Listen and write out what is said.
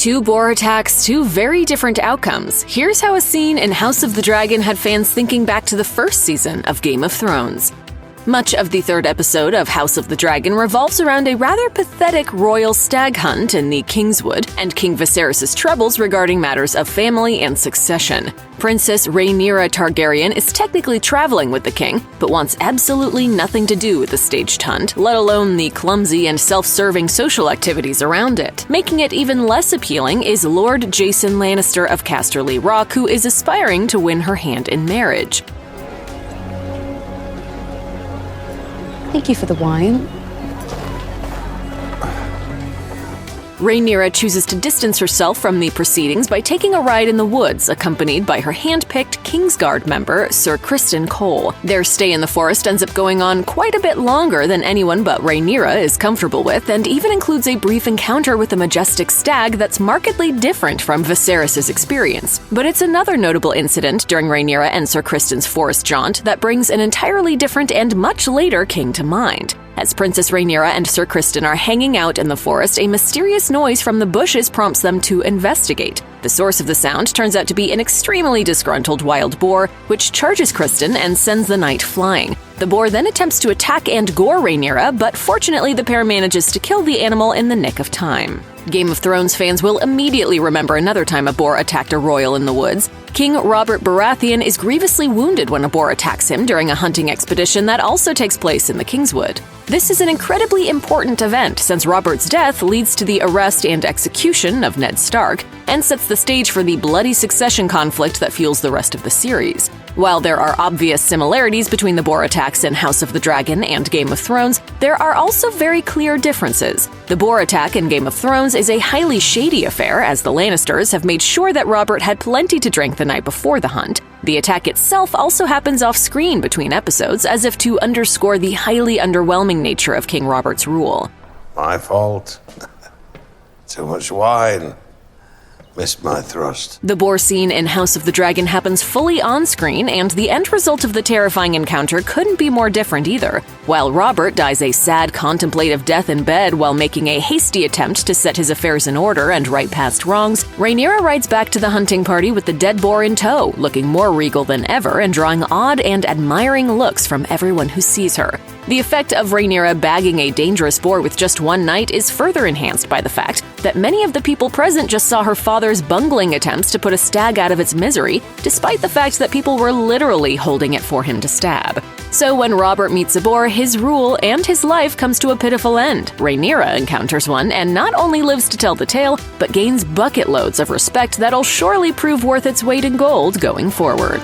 Two boar attacks, two very different outcomes. Here's how a scene in House of the Dragon had fans thinking back to the first season of Game of Thrones. Much of the third episode of House of the Dragon revolves around a rather pathetic royal stag hunt in the Kingswood and King Viserys' troubles regarding matters of family and succession. Princess Rhaenyra Targaryen is technically traveling with the king, but wants absolutely nothing to do with the staged hunt, let alone the clumsy and self-serving social activities around it. Making it even less appealing is Lord Jason Lannister of Casterly Rock, who is aspiring to win her hand in marriage. Thank you for the wine. Rhaenyra chooses to distance herself from the proceedings by taking a ride in the woods, accompanied by her hand-picked Kingsguard member, Sir Criston Cole. Their stay in the forest ends up going on quite a bit longer than anyone but Rhaenyra is comfortable with, and even includes a brief encounter with a majestic stag that's markedly different from Viserys' experience. But it's another notable incident during Rhaenyra and Sir Criston's forest jaunt that brings an entirely different and much later king to mind. As Princess Rhaenyra and Sir Criston are hanging out in the forest, a mysterious noise from the bushes prompts them to investigate. The source of the sound turns out to be an extremely disgruntled wild boar, which charges Criston and sends the knight flying. The boar then attempts to attack and gore Rhaenyra, but fortunately the pair manages to kill the animal in the nick of time. Game of Thrones fans will immediately remember another time a boar attacked a royal in the woods. King Robert Baratheon is grievously wounded when a boar attacks him during a hunting expedition that also takes place in the Kingswood. This is an incredibly important event, since Robert's death leads to the arrest and execution of Ned Stark, and sets the stage for the bloody succession conflict that fuels the rest of the series. While there are obvious similarities between the boar attacks in House of the Dragon and Game of Thrones, there are also very clear differences. The boar attack in Game of Thrones is a highly shady affair, as the Lannisters have made sure that Robert had plenty to drink the night before the hunt. The attack itself also happens off-screen between episodes, as if to underscore the highly underwhelming nature of King Robert's rule. My fault. Too much wine. Missed my thrust. The boar scene in House of the Dragon happens fully on-screen, and the end result of the terrifying encounter couldn't be more different either. While Robert dies a sad, contemplative death in bed while making a hasty attempt to set his affairs in order and right past wrongs, Rhaenyra rides back to the hunting party with the dead boar in tow, looking more regal than ever and drawing odd and admiring looks from everyone who sees her. The effect of Rhaenyra bagging a dangerous boar with just one night is further enhanced by the fact that many of the people present just saw her father's bungling attempts to put a stag out of its misery, despite the fact that people were literally holding it for him to stab. So when Robert meets a boar, his rule and his life comes to a pitiful end. Rhaenyra encounters one and not only lives to tell the tale, but gains bucket loads of respect that'll surely prove worth its weight in gold going forward.